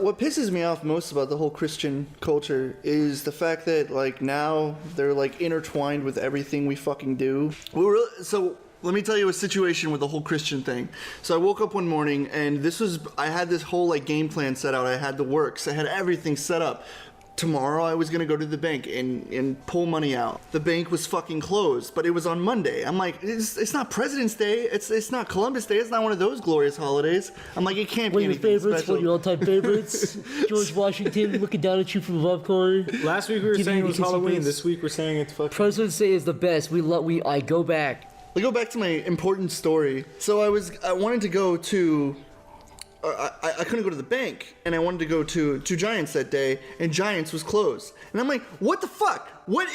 what pisses me off most about the whole Christian culture is the fact that like now they're like intertwined with everything we fucking do. So let me tell you a situation with the whole Christian thing. So I woke up one morning and I had this whole like game plan set out. I had the works. I had everything set up. Tomorrow I was gonna go to the bank and pull money out. The bank was fucking closed, but it was on Monday. I'm like, it's not President's Day. It's not Columbus Day. It's not one of those glorious holidays. I'm like, it can't be anything special. One of your all-time favorites? George Washington looking down at you from above corner. Last week we were saying it was Halloween. This week we're saying it's fucking... President's Day is the best. I go back. I go back to my important story. So I wanted to go to... I couldn't go to the bank, and I wanted to go to Giants that day, and Giants was closed. And I'm like, what the fuck? What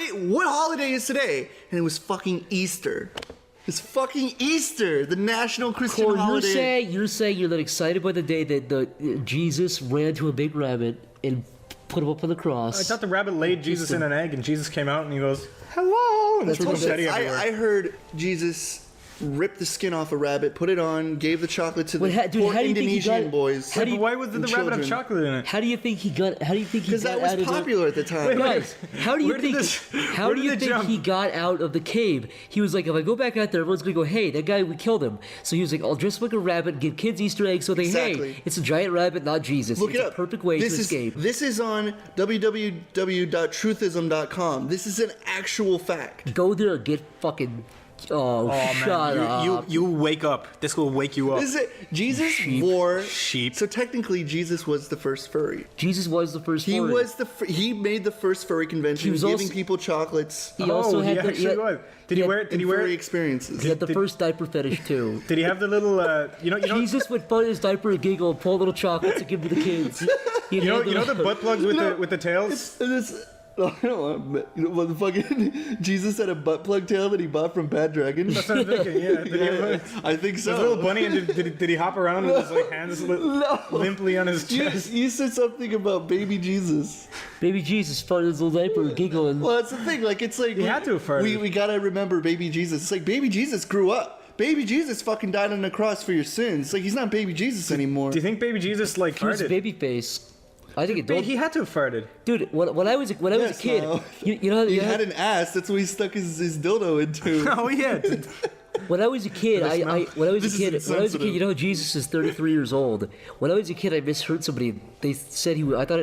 holiday is today? And it was fucking Easter. It's fucking Easter, the national Christian holiday. You're saying you're not excited by the day that Jesus ran to a big rabbit and put him up on the cross. I thought the rabbit laid Jesus in an egg, and Jesus came out and he goes, hello! And there's confetti everywhere. I heard Jesus ripped the skin off a rabbit, put it on, gave the chocolate to the poor Indonesian boys. Why was the rabbit have chocolate in it? How do you think he got? Because that was popular at the time. Guys, how do you think he got out of the cave? He was like, if I go back out there, everyone's gonna go, hey, that guy, we killed him. So he was like, I'll dress like a rabbit, give kids Easter eggs, so hey, it's a giant rabbit, not Jesus. Look it's it up. A perfect way to escape. This is on www.truthism.com. This is an actual fact. Go there and get fucking. Oh shut up. You wake up. This will wake you up. Jesus wore sheep. So technically, Jesus was the first furry. Jesus was the first furry. He made the first furry convention. He was giving people chocolates. He also had was. Did he wear furry experiences? He had the first diaper fetish too. Did he have the little Jesus would put his diaper and giggle and pull little chocolates to give to the kids. You know the butt plugs with the tails? I don't know, motherfucking Jesus had a butt plug tail that he bought from Bad Dragon. That's what I'm thinking, yeah. I think so. His little bunny, and did he hop around with his like hands limply on his chest? You said something about baby Jesus. Baby Jesus farted his little diaper and giggling. Well, that's the thing. Like, it's like... He had to have farted. We gotta remember baby Jesus. It's like baby Jesus grew up. Baby Jesus fucking died on the cross for your sins. Like, he's not baby Jesus anymore. Do you think baby Jesus, like, he was farted? Baby face. I think he had to have farted, dude. When I was a kid, no. you know he had an ass. That's what he stuck his dildo into. Oh yeah. When I was a kid, when I was a kid, you know, Jesus is 33 years old. When I was a kid, I misheard somebody. They said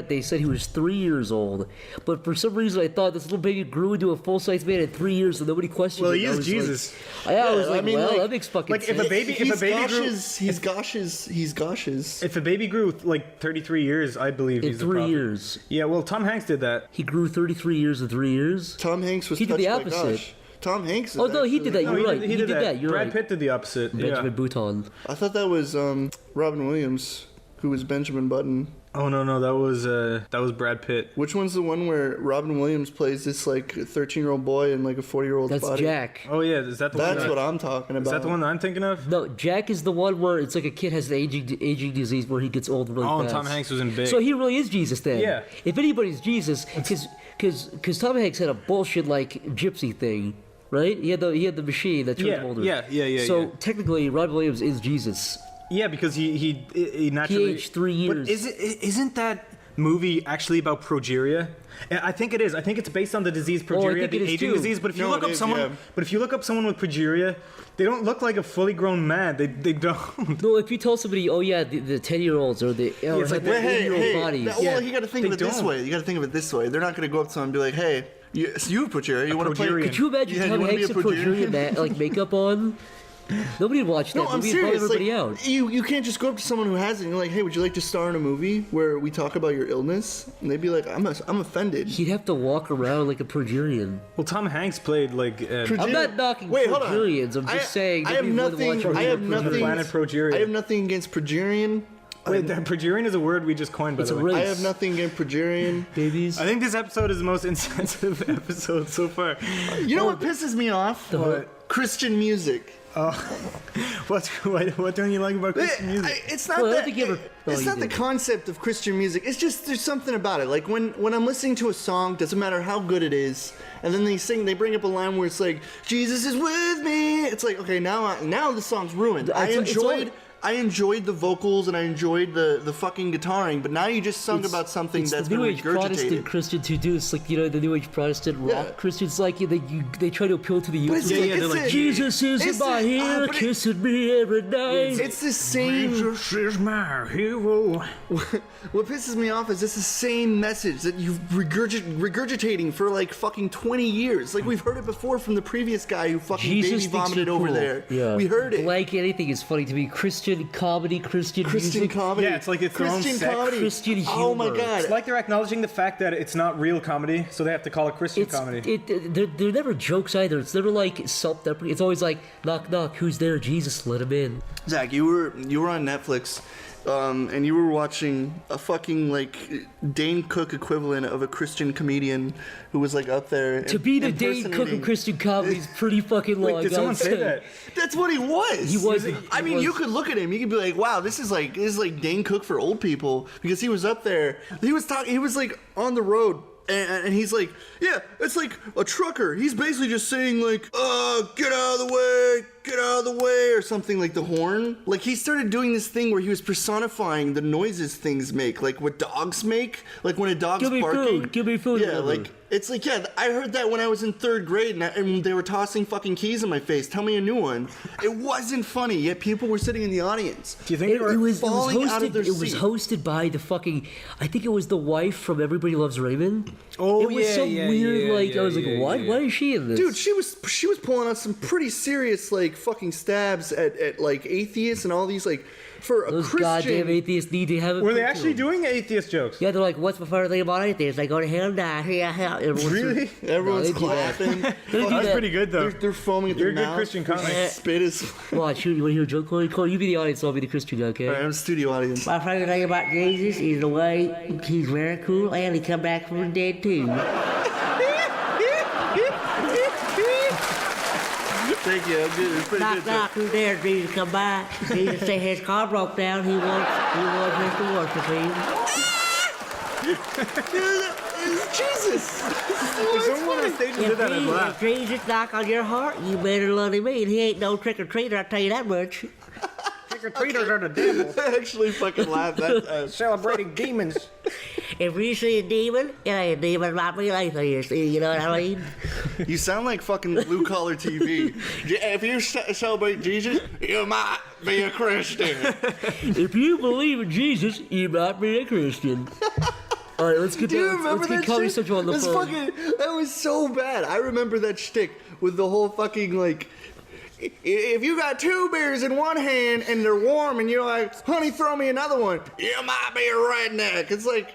they said he was 3 years old, but for some reason I thought this little baby grew into a full-size man in 3 years, so nobody questioned it. Well, he is Jesus. I was like, that makes fucking sense. If a baby grew, he's gauches. If a baby grew like 33 years, I believe he's 3 years. Yeah, well, Tom Hanks did that. He grew 33 years in 3 years. Tom Hanks was. He did the opposite. Tom Hanks. Oh no, he did that. You're right. He did that. You're right. Brad Pitt did the opposite. Benjamin Button. I thought that was Robin Williams, who was Benjamin Button. Oh no, that was Brad Pitt. Which one's the one where Robin Williams plays this like 13-year-old boy and like a 40-year-old body? That's Jack. Oh yeah, is that the one? That's what I'm talking about. Is that the one that I'm thinking of? No, Jack is the one where it's like a kid has an aging disease where he gets old really fast. Oh, and Tom Hanks was in Big. So he really is Jesus then. Yeah. If anybody's Jesus, because Tom Hanks had a bullshit like gypsy thing. Right? He had the machine that turned him older. Yeah. So technically, Robin Williams is Jesus. Yeah, because he naturally... He aged 3 years. But isn't that movie actually about progeria? I think it is. I think it's based on the disease progeria, the aging disease. But if you look up someone, with progeria, they don't look like a fully grown man. They don't. No, if you tell somebody, oh yeah, the 10-year-olds or the it's like the 8-year-old bodies. Well, you got to think of it this way. They're not going to go up to someone and be like, hey. You have progeria. You want to play? Could you imagine Tom Hanks with progeria like makeup on? Nobody would watch that. No, I'm serious. Like, you can't just go up to someone who has it and you're like, hey, would you like to star in a movie where we talk about your illness? And they'd be like, I'm offended. He'd have to walk around like a progerian. Well, Tom Hanks played like. I'm not knocking progerians. I'm just saying. I have nothing against progerian. Wait, progerian is a word we just coined, by the way. I have nothing against progerian. Babies. I think this episode is the most insensitive episode so far. You know what pisses me off? Christian music. What don't you like about Christian music? It's not the concept of Christian music. It's just there's something about it. Like when I'm listening to a song, doesn't matter how good it is, and then they bring up a line where it's like Jesus is with me. It's like, okay, now the song's ruined. I I enjoyed the vocals and I enjoyed the fucking guitaring, but now you just sung about something that's been the New Age Protestant regurgitated. Christians who do it's like the New Age Protestant rock Christians like they try to appeal to the youth. They're like Jesus is in my ear, kissing me every night. It's the same. Jesus is my hero. What pisses me off is it's the same message that you've regurgitating for like fucking 20 years. Like we've heard it before from the previous guy who fucking Jesus baby vomited cool. over there. Yeah. We heard it. Like anything is funny to me. Christian comedy, Christian music. comedy. Yeah, it's like it's their own Christian sect. comedy. Christian humor. Oh my god. It's like they're acknowledging the fact that it's not real comedy, so they have to call it Christian comedy. They're never jokes either. It's never like self-deprecating. It's always like knock knock. Who's there? Jesus, let him in. Zach, you were on Netflix, and you were watching a fucking like Dane Cook equivalent of a Christian comedian who was like up there. To be the Dane Cook of Christian comedy is pretty fucking long. Wait, did someone say that? That's what he was. He was. I mean, you could look at him. You could be like, "Wow, this is like Dane Cook for old people," because he was up there. He was talking. He was like on the road. And he's like, yeah, it's like a trucker. He's basically just saying like, get out of the way, or something like the horn. Like he started doing this thing where he was personifying the noises things make, like what dogs make, like when a dog's barking. Give me food. Yeah, like it's like, yeah, I heard that when I was in 3rd grade, and they were tossing fucking keys in my face. Tell me a new one. It wasn't funny, yet people were sitting in the audience. Do you think it was falling out of their It was seat? hosted by the fucking. I think it was the wife from Everybody Loves Raymond. Oh, it was yeah, some yeah, weird yeah, like yeah, I was like, yeah, what? yeah. Why is she in this? Dude, she was pulling out some pretty serious like fucking stabs at like atheists and all these like for a Those Christian. goddamn atheists need to have it. Were they actually doing atheist jokes? Yeah, they're like, what's my favorite thing about atheists? They go to hell and die. Yeah. Really? Everyone's they do that. clapping. They do That's that. pretty good though. They're foaming at You're their a good mouth. Christian comic. Their Spit is. Watch, you want to hear a joke, Corey? Corey, you be the audience, I'll be the Christian guy, okay? Alright, I'm studio audience. My favorite thing about Jesus is the way he's very cool and he come back from the dead too. Thank you. I'm good. It's pretty Knock, good. knock, who's there? Jesus come by. Jesus said his car broke down. He wants us to worship him. It's Jesus. If someone on stage did that, I'd If laugh. Jesus knock on your heart, you better let him in. He ain't no trick-or-treater, I'll tell you that much. Trick-or-treaters are the devil. I actually fucking laughed that time. Celebrating demons. If you see a demon, it ain't a demon, it might be an atheist. You know what I mean? You sound like fucking blue collar TV. If you celebrate Jesus, you might be a Christian. If you believe in Jesus, you might be a Christian. All right, let's get Do you down. remember Let's that get Comedy shit? Central on the That's phone. that was so bad. I remember that shtick with the whole fucking like. If you got 2 beers in one hand and they're warm and you're like, honey, throw me another one, you might be a redneck. It's like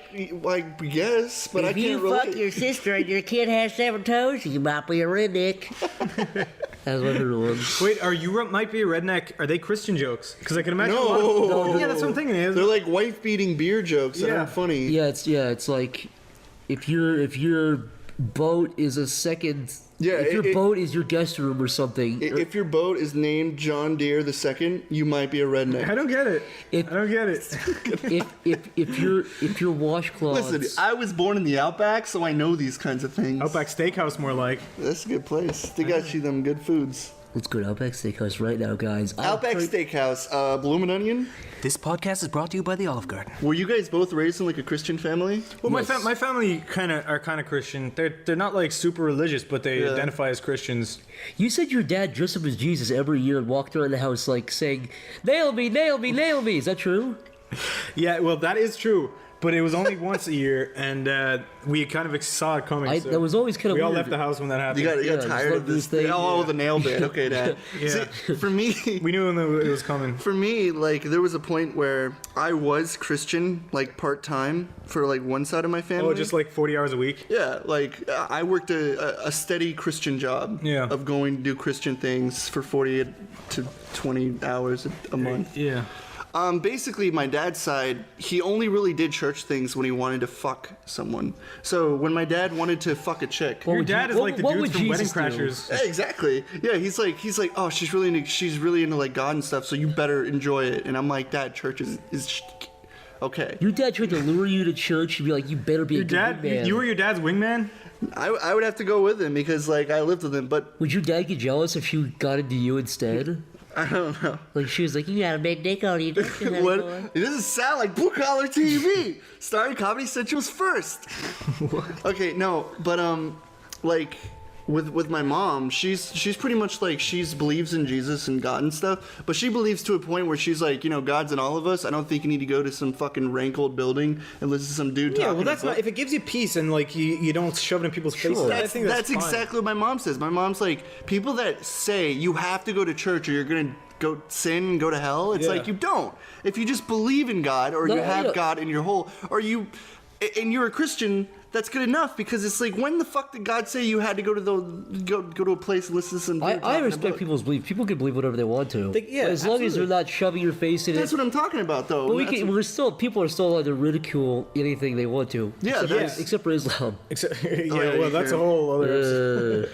yes, but I If can't you relate. fuck your sister and your kid has 7 toes, you might be a redneck. That's my favorite one. Wait, might be a redneck? Are they Christian jokes? Because I can imagine. No. Yeah, that's what I'm thinking. They're like wife-beating beer jokes that Yeah. aren't funny. Yeah, it's like if your boat is a second. Yeah, if your boat is your guest room or something. If your boat is named John Deere II, you might be a redneck. I don't get it. If- I don't get it. if your washcloths. Listen, I was born in the Outback, so I know these kinds of things. Outback Steakhouse, more like. That's a good place. They got you them good foods. Let's go to Outback Steakhouse right now, guys. Outback Steakhouse, Bloomin' Onion. This podcast is brought to you by the Olive Garden. Were you guys both raised in like a Christian family? Well, Yes. my family are kind of Christian. They're not like super religious, but they identify as Christians. You said your dad dressed up as Jesus every year and walked around the house like saying, "Nail me, nail me, nail me." Is that true? Yeah, well, that is true. But it was only once a year, and we kind of saw it coming. So That was always kind of we all weird. left the house when that happened. You got Yeah, tired just of this like thing. this Oh, thing. the nail bit. Okay, Dad. Yeah. See, for me, We knew when it was coming. for me, like there was a point where I was Christian, like part time for like one side of my family. Oh, just like 40 hours a week? Yeah, like I worked a steady Christian job. Yeah. Of going to do Christian things for 40 to 20 hours a month. Yeah. Basically, my dad's side, he only really did church things when he wanted to fuck someone. So when my dad wanted to fuck a chick, Your dad is like the what dudes would from Wedding Jesus do? Crashers. yeah, exactly. Yeah, he's like, oh, she's really into like God and stuff. So you better enjoy it. And I'm like, Dad, church is okay. Your dad tried to lure you to church. You'd be like, "You better be Your a good dad, man." you were your dad's wingman? I would have to go with him because like I lived with him, but Would your dad get jealous if she got into you instead? I don't know. Like she was like, "You got a big dick on you, don't you, honey What? boy?" It doesn't sound like Blue Collar TV. Starring Comedy Central's first. Okay, no, but like with my mom, she's pretty much like she believes in Jesus and God and stuff, but she believes to a point where she's like, God's in all of us. I don't think you need to go to some fucking rank old building and listen to some dude. Yeah, well, talking that's not. If it gives you peace and like you don't shove it in people's faces, I think that's fine. Exactly what my mom says. My mom's like, people that say you have to go to church or you're gonna go sin and go to hell. It's like you don't. If you just believe in God or you have God in your whole, and you're a Christian, that's good enough, because it's like, when the fuck did God say you had to go to a place and listen to some dude I respect people's belief. People can believe whatever they want to. As long as they're not shoving your face in it. That's what I'm talking about, though. But people are still allowed to ridicule anything they want to. Yeah, except for Islam. Well, that's a whole other.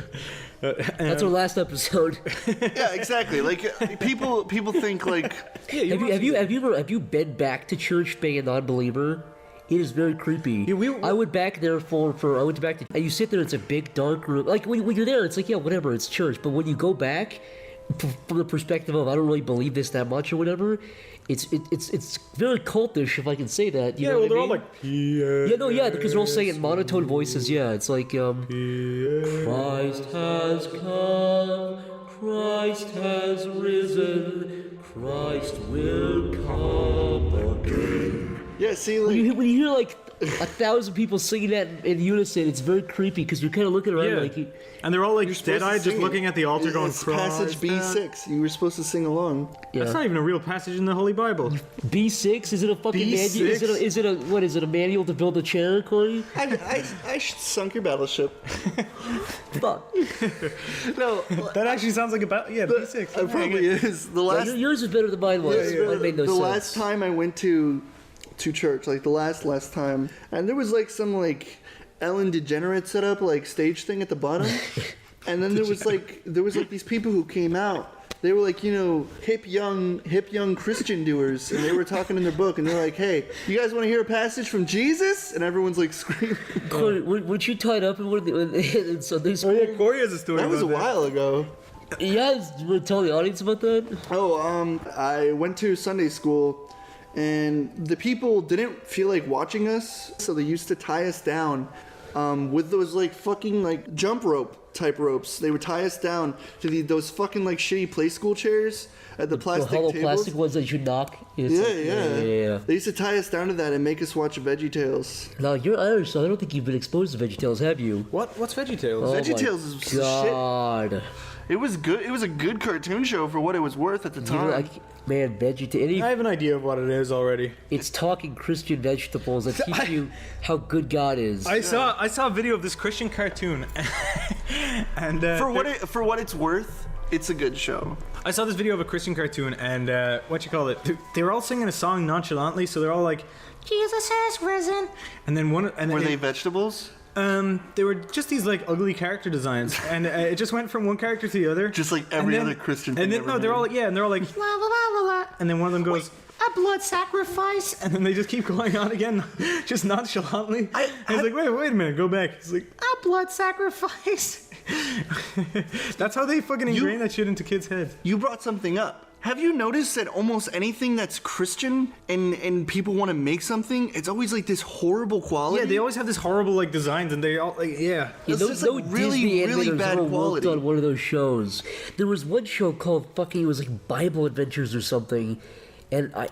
That's our last episode. Yeah, exactly. Like people think like. Have you been back to church being a non-believer? It is very creepy. Yeah, I went back there I went back to, and you sit there, it's a big dark room. Like when you're there, it's like, yeah, whatever, it's church. But when you go back, from the perspective of, I don't really believe this that much or whatever, it's very cultish, if I can say that. You know what I mean? All like, because they're all saying in monotone voices. Yeah, it's like, Christ has come, Christ has risen, Christ will come again. Yeah, see, like, when you hear like 1,000 people singing that in unison, it's very creepy, because you're kind of looking around like. And they're all like supposed dead-eyed, to just sing looking it. at the altar, going, It's passage B6. You were supposed to sing along. Yeah. That's not even a real passage in the Holy Bible. B6? Is it a fucking B6? manual? Is it a manual to build a chair, Corey? I sunk your battleship. Fuck. No, That actually sounds like B6. it probably is. The last Yours is better than mine was. Mine made no the sense. last time I went to church, like the last time, and there was like some like Ellen DeGenerate set up like stage thing at the bottom, and then there was like these people who came out. They were like, hip young Christian doers, and they were talking in their book, and they're like, "Hey, you guys want to hear a passage from Jesus?" And everyone's like screaming. Corey, weren't you tied up in Sunday school? Oh yeah, Corey has a story. That was a about while ago. Yeah, you want to tell the audience about that? Oh, I went to Sunday school, and the people didn't feel like watching us, so they used to tie us down with those like fucking like jump rope type ropes. They would tie us down to those fucking like shitty play school chairs at the plastic The hollow tables. plastic ones that you knock. Yeah. They used to tie us down to that and make us watch VeggieTales. Now you're Irish, so I don't think you've been exposed to VeggieTales, have you? What's VeggieTales? Oh VeggieTales is shit. God. It was good. It was a good cartoon show for what it was worth at the time. Man, VeggieTales. I have an idea of what it is already. It's talking Christian vegetables that teach you how good God is. I saw a video of this Christian cartoon, and for what it's worth, it's a good show. I saw this video of a Christian cartoon, and they were all singing a song nonchalantly, so they're all like, "Jesus has risen," and then were they vegetables? They were just these like ugly character designs, and it just went from one character to the other, just like every other Christian thing. And then ever they're made. all like, and they're all like, la la la la la, and then one of them goes, "A blood sacrifice," and then they just keep going on again, just nonchalantly. And it's like, wait a minute, go back. It's like, "A blood sacrifice." That's how they fucking ingrain that shit into kids' heads. You brought something up. Have you noticed that almost anything that's Christian and people want to make something, it's always like this horrible quality? Yeah, they always have this horrible like designs, and they all like, It's just no like really, Disney really animators bad ever quality. worked on one of those shows. There was one show called it was like Bible Adventures or something, and I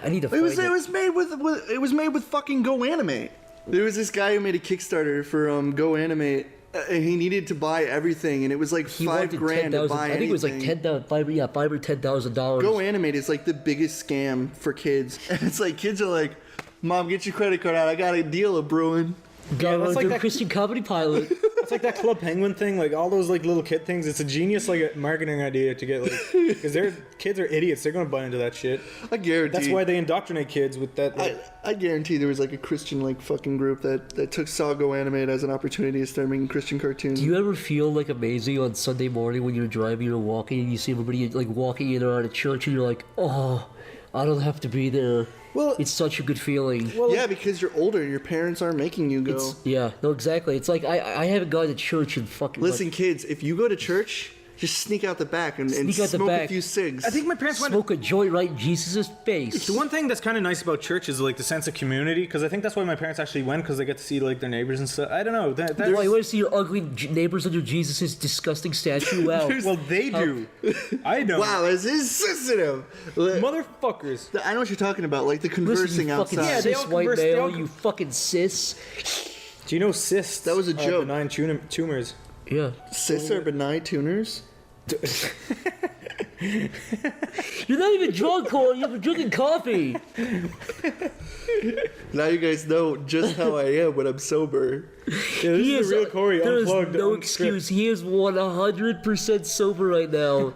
need to find it. It was made with fucking Go Animate. There was this guy who made a Kickstarter for Go Animate. He needed to buy everything, and it was like $5,000 to buy anything. I think it was like $5,000 or $10,000. Go Animate is like the biggest scam for kids. And it's like kids are like, "Mom, get your credit card out. I got a deal of brewing." That's like that Christian comedy pilot. It's like that Club Penguin thing, like all those like little kid things. It's a genius like a marketing idea to get like, because their kids are idiots. They're gonna buy into that shit. I guarantee. That's why they indoctrinate kids with that. Like, I guarantee there was like a Christian like fucking group that took Saga Animate as an opportunity to start making Christian cartoons. Do you ever feel like amazing on Sunday morning when you're driving or walking and you see everybody like walking in or out of church and you're like, oh, I don't have to be there. Well, it's such a good feeling. Well, yeah, because you're older. Your parents aren't making you go. Yeah, no, exactly. It's like I haven't gone to church in fucking. Listen, kids, if you go to church, just sneak out the back and Sneak out the smoke a back. few cigs. I think my parents went. Smoke a joint right in Jesus' face. The one thing that's kind of nice about church is like the sense of community, because I think that's why my parents actually went, because they get to see like their neighbors and stuff. I don't know. Why, you want to see your ugly neighbors under Jesus' disgusting statue? Wow. Well, they do. I don't. Wow, this is sensitive. Motherfuckers. I know what you're talking about, like the Listen, conversing you fucking outside. Yeah, they cis all white converse- they male, all- you fucking cis. Do you know cysts? That was a are joke. benign tumors. Yeah. Cis or benign tuners? You're not even drunk, Corey. You've been drinking coffee. Now you guys know just how I am when I'm sober. Yeah, this is the real Corey There is unplugged. no on excuse. script. He is 100% sober right now.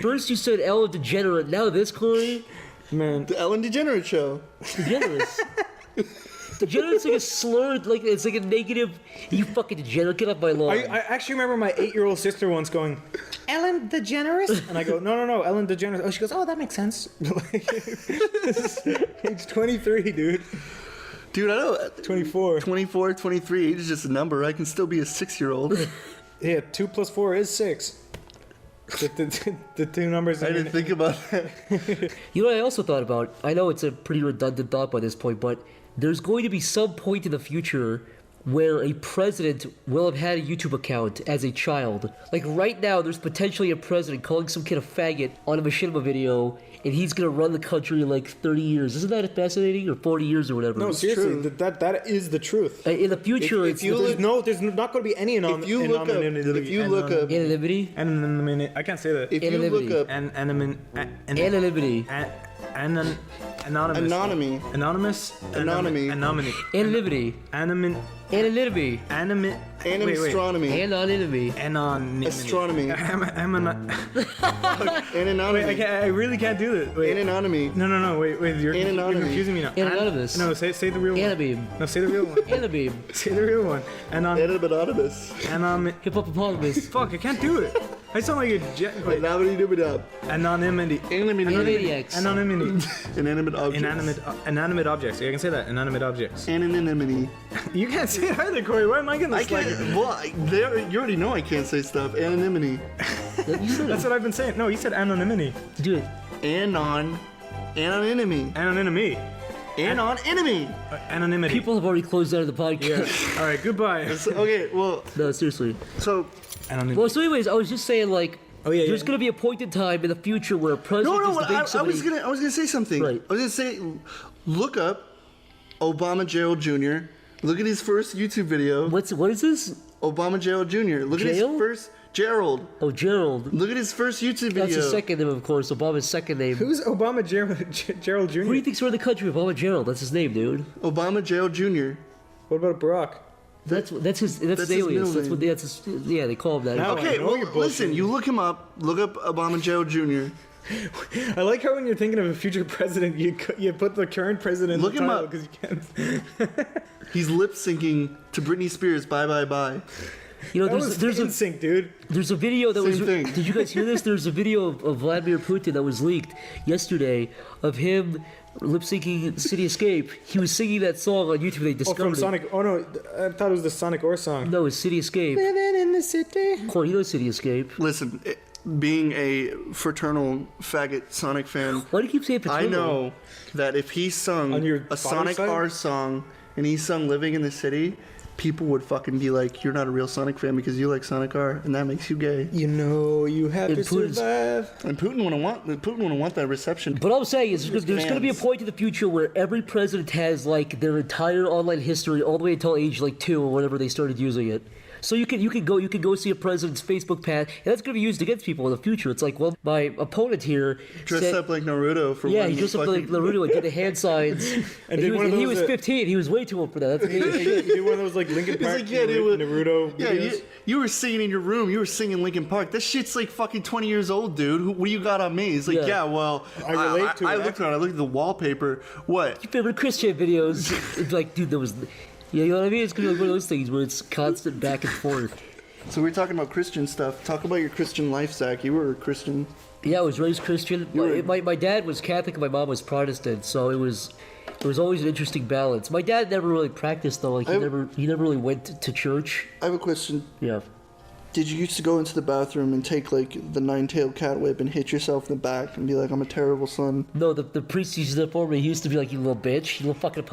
First you said Ellen DeGenerate, now this, Corey? Man, The Ellen DeGenerate Show. Degenerates. Degenerate's like a slur, like it's like a negative. You fucking degenerate, get off my lawn. I actually remember my 8-year-old sister once going, Ellen DeGeneres? And I go, no, Ellen DeGeneres. Oh, she goes, oh, that makes sense. Age 23, dude. Dude, I know. 24. 24, 23, age is just a number. I can still be a 6-year-old. Yeah, 2 plus 4 is 6. The two numbers. I didn't think about that. You know what I also thought about? I know it's a pretty redundant thought by this point, but there's going to be some point in the future where a president will have had a YouTube account as a child. Like right now, there's potentially a president calling some kid a faggot on a machinima video, and he's gonna run the country in like 30 years. Isn't that fascinating? Or 40 years or whatever. No, seriously, that is the truth. In the future, If you look- There's not going to be any If you look up, anonymity. anonymity. I can't say that. if you look up Anonymity. Anonymity. Anonymity. Anonymous. Anonymity. Anonymity. Anonymity. Anonymity. Anonymity. Astronomy. Anonymity. Anonymity. Astronomy. Wait, Anonymity. I really can't do this. Wait. Anonymity. No, wait, you're confusing me now. Anonymous. No, say the real one. Anabeam. No, say the real one. Anabeam. Say the real one. Anonymous. Hippopotamus. Fuck, I can't do it. I sound like a wait. Anonymity. Anonymity. Animaniacs. Anonymity. Inanimate objects. Inanimate objects. Yeah, I can say that. Inanimate objects. Anonymity. You can't say it either, Corey. Why am I getting I this? Like, can't. Well, you already know I can't say stuff. Anonymity. that's what I've been saying. No, you said anonymity. Do it. Anonymity. Anonymity. Anonymity. Anonymity. People have already closed out of the podcast. Yeah. All right. Goodbye. Okay, well, No, seriously. so Anonymity. Well, so anyways, I was just saying, like, Oh, yeah, there's yeah. going to be a point in time in the future where a president no, is I debating was somebody. gonna say something. Right. I was gonna say, look up Obama Gerald Jr. Look at his first YouTube video. What is this? Obama Gerald Jr. Look at his Jail? first Gerald. Oh, Gerald. Look at his first YouTube video. That's his second name, of course. Obama's second name. Who's Obama Gerald Jr.? Who do you think's running the country? Obama Gerald. That's his name, dude. Obama Gerald Jr. What about Barack? That's his That's his alias. middle That's what name. that's his, yeah, they call him that. Now Okay, I know well, you're bullshitting. listen. You look him up. Look up Obama Gerald Jr. I like how when you're thinking of a future president, you put the current president. Look in the him title up. because you can't. He's lip syncing to Britney Spears. Bye bye bye. You know, That was there's in a sync, dude. there's a video that was. Same thing. Did you guys hear this? There's a video of Vladimir Putin that was leaked yesterday of him lip syncing City Escape. He was singing that song on YouTube. They Oh, discovered from it. Sonic. Oh no, I thought it was the Sonic Or song. No, it's City Escape. Living in the city. Corey, you know City Escape. Listen, being a fraternal faggot Sonic fan, Why do you keep saying I paternal? know that if he sung On your a father's Sonic side? R song and he sung "Living in the City," people would fucking be like, "You're not a real Sonic fan because you like Sonic R, and that makes you gay." You know you have And to Putin's- survive. And Putin wouldn't want that reception. But all I'm saying is there's going to be a fans. point in the future where every president has like their entire online history all the way until age like 2 or whenever they started using it. So you can go see a president's Facebook page, and that's going to be used against people in the future. It's like, well, my opponent here Dressed said, up like Naruto for yeah, one he dressed up like fucking- Naruto and did the hand signs. and did one of he those, was 15. He was way too old for that. That's You amazing. do one of those like Linkin He's Park like, yeah, dude, Naruto Yeah, videos. you were singing in your room. You were singing Linkin Park. That shit's like fucking 20 years old, dude. What do you got on me? He's like, Yeah. yeah, well, I relate to I it. looked at it. I looked at the wallpaper. What? Favorite Christian videos. It's like, dude, that was. Yeah, you know what I mean? It's going to be like one of those things where it's constant back and forth. So we're talking about Christian stuff. Talk about your Christian life, Zach. You were a Christian. Yeah, I was raised Christian. My dad was Catholic and my mom was Protestant, so it was always an interesting balance. My dad never really practiced though. Like he never really went to church. I have a question. Yeah. Did you used to go into the bathroom and take like the 9-tailed cat whip and hit yourself in the back and be like, I'm a terrible son? No, the priest used to do that for me. He used to be like, you little bitch, you little fucking